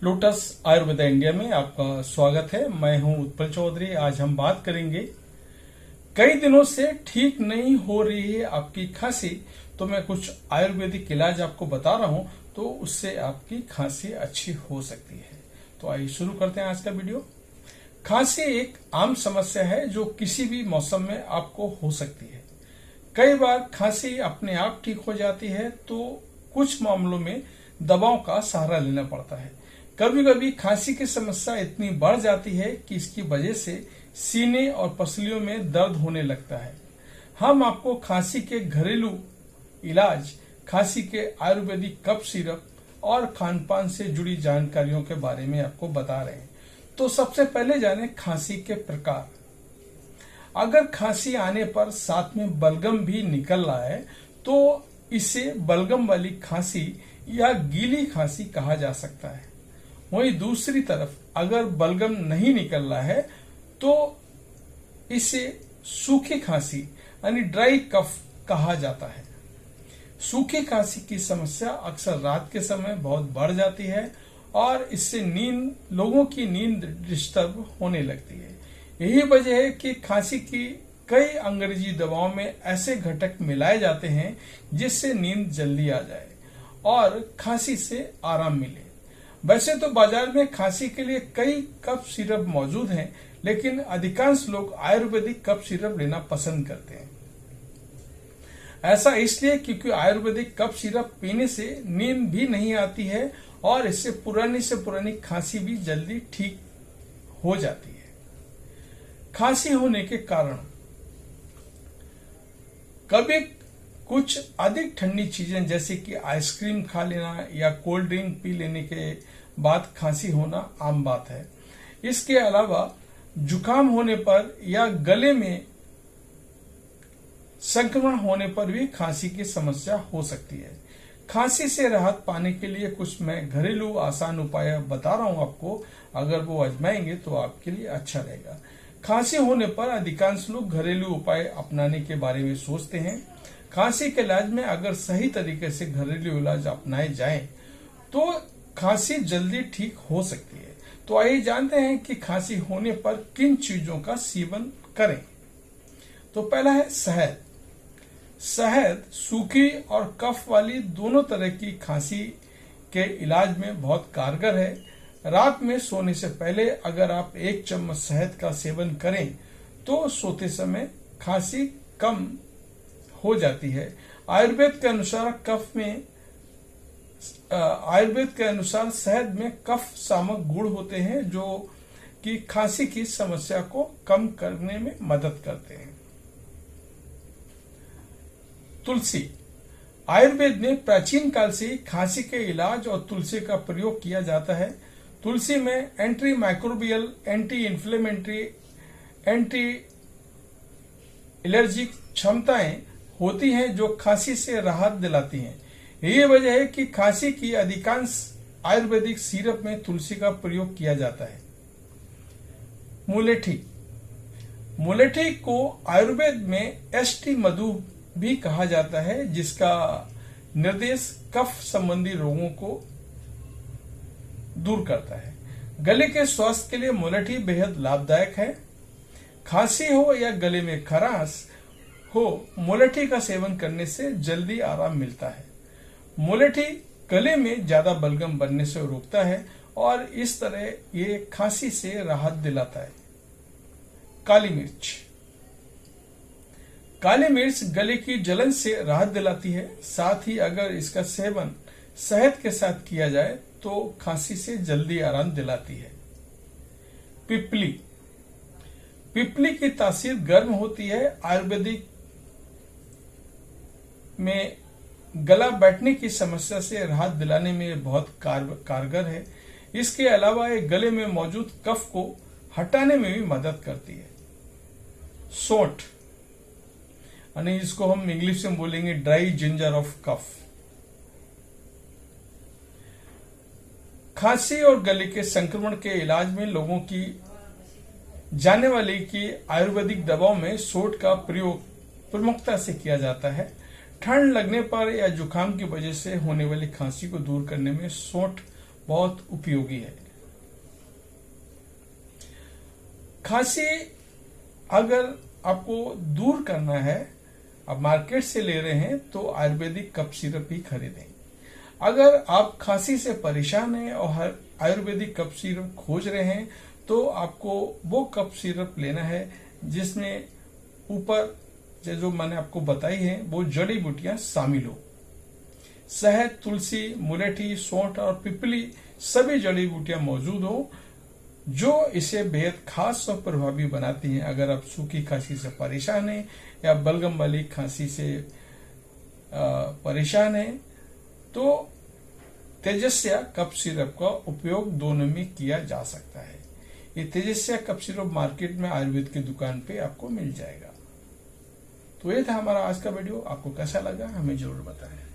Lotus Ayurveda India में आपका स्वागत है। मैं हूं उत्पल चौधरी। आज हम बात करेंगे, कई दिनों से ठीक नहीं हो रही है आपकी खांसी, तो मैं कुछ आयुर्वेदिक इलाज आपको बता रहा हूं, तो उससे आपकी खांसी अच्छी हो सकती है। तो आइए शुरू करते हैं आज का वीडियो। खांसी एक आम समस्या है जो किसी भी मौसम में आपको हो सकती है। कई बार खांसी अपने आप ठीक हो जाती है, तो कुछ मामलों में दवाओं का सहारा लेना पड़ता है। कभी कभी खांसी की समस्या इतनी बढ़ जाती है कि इसकी वजह से सीने और पसलियों में दर्द होने लगता है। हम आपको खांसी के घरेलू इलाज, खांसी के आयुर्वेदिक कफ सिरप और खानपान से जुड़ी जानकारियों के बारे में आपको बता रहे हैं। तो सबसे पहले जाने खांसी के प्रकार। अगर खांसी आने पर साथ में बलगम भी निकल रहा है तो इसे बलगम वाली खांसी या गीली खांसी कहा जा सकता है। वहीं दूसरी तरफ अगर बलगम नहीं निकल रहा है तो इसे सूखी खांसी यानी ड्राई कफ कहा जाता है। सूखी खांसी की समस्या अक्सर रात के समय बहुत बढ़ जाती है और इससे लोगों की नींद डिस्टर्ब होने लगती है। यही वजह है कि खांसी की कई अंग्रेजी दवाओं में ऐसे घटक मिलाए जाते हैं जिससे नींद जल्दी आ जाए और खांसी से आराम मिले। वैसे तो बाजार में खांसी के लिए कई कफ सिरप मौजूद हैं, लेकिन अधिकांश लोग आयुर्वेदिक कफ सिरप लेना पसंद करते हैं। ऐसा इसलिए क्योंकि आयुर्वेदिक कफ सिरप पीने से नींद भी नहीं आती है और इससे पुरानी खांसी भी जल्दी ठीक हो जाती है। खांसी होने के कारण, कभी कुछ अधिक ठंडी चीजें जैसे कि आइसक्रीम खा लेना या कोल्ड ड्रिंक पी लेने के बाद खांसी होना आम बात है। इसके अलावा जुकाम होने पर या गले में संक्रमण होने पर भी खांसी की समस्या हो सकती है। खांसी से राहत पाने के लिए कुछ मैं घरेलू आसान उपाय बता रहा हूं आपको, अगर वो आजमाएंगे तो आपके लिए अच्छा रहेगा। खांसी होने पर अधिकांश लोग घरेलू उपाय अपनाने के बारे में सोचते हैं। खांसी के इलाज में अगर सही तरीके से घरेलू इलाज अपनाए जाएं तो खांसी जल्दी ठीक हो सकती है। तो आइए जानते हैं कि खांसी होने पर किन चीजों का सेवन करें। तो पहला है शहद। शहद सूखी और कफ वाली दोनों तरह की खांसी के इलाज में बहुत कारगर है। रात में सोने से पहले अगर आप 1 चम्मच शहद का सेवन करें तो सोते समय खांसी कम हो जाती है। आयुर्वेद के अनुसार शहद में कफ सामक गुण होते हैं जो कि खांसी की समस्या को कम करने में मदद करते हैं। तुलसी। आयुर्वेद में प्राचीन काल से खांसी के इलाज और तुलसी का प्रयोग किया जाता है। तुलसी में anti microbial, anti inflammatory, anti allergic क्षमताएं होती हैं जो खांसी से राहत दिलाती हैं। यही वजह है कि खांसी की अधिकांश आयुर्वेदिक सिरप में तुलसी का प्रयोग किया जाता है। मुलेठी। मुलेठी को आयुर्वेद में एसटी मधु भी कहा जाता है, जिसका निर्देश कफ संबंधी रोगों को दूर करता है। गले के स्वास्थ्य के लिए मुलेठी बेहद लाभदायक है। खांसी हो या गले में खराश हो, मुलेठी का सेवन करने से जल्दी आराम मिलता है। मुलेठी गले में ज्यादा बलगम बनने से रोकता है और इस तरह ये खांसी से राहत दिलाता है। काली मिर्च। काली मिर्च गले की जलन से राहत दिलाती है। साथ ही अगर इसका सेवन शहद के साथ किया जाए तो खांसी से जल्दी आराम दिलाती है। पिपली। पिपली की तासीर गर्म होती है। आयुर्वेदिक में गला बैठने की समस्या से राहत दिलाने में बहुत कारगर है। इसके अलावा ये गले में मौजूद कफ को हटाने में भी मदद करती है। सौंठ, यानी इसको हम इंग्लिश में बोलेंगे ड्राई जिंजर ऑफ कफ। खांसी और गले के संक्रमण के इलाज में लोगों की जाने वाली की आयुर्वेदिक दवाओं में सौंठ का प्रयोग प्रमुखता से किया जाता है। ठंड लगने पर या जुकाम की वजह से होने वाली खांसी को दूर करने में सौंठ बहुत उपयोगी है। खांसी अगर आपको दूर करना है, आप मार्केट से ले रहे हैं तो आयुर्वेदिक कफ सिरप ही खरीदें। अगर आप खांसी से परेशान हैं और आयुर्वेदिक कफ सिरप खोज रहे हैं तो आपको वो कफ सिरप लेना है जिसमें ऊपर जो मैंने आपको बताई है वो जड़ी बूटियां शामिल हो। शहद, तुलसी, मुलेठी, सौंठ और पिपली सभी जड़ी बूटियां मौजूद हो जो इसे बेहद खास और प्रभावी बनाती हैं। अगर आप सूखी खांसी से परेशान हैं या बलगम वाली खांसी से परेशान हैं तो तेजस्या कफ सिरप का उपयोग दोनों में किया जा सकता है। ये तेजस्या कफ सिरप मार्केट में आयुर्वेद की दुकान पे आपको मिल जाएगा। तो ये था हमारा आज का वीडियो। आपको कैसा लगा हमें जरूर बताएं।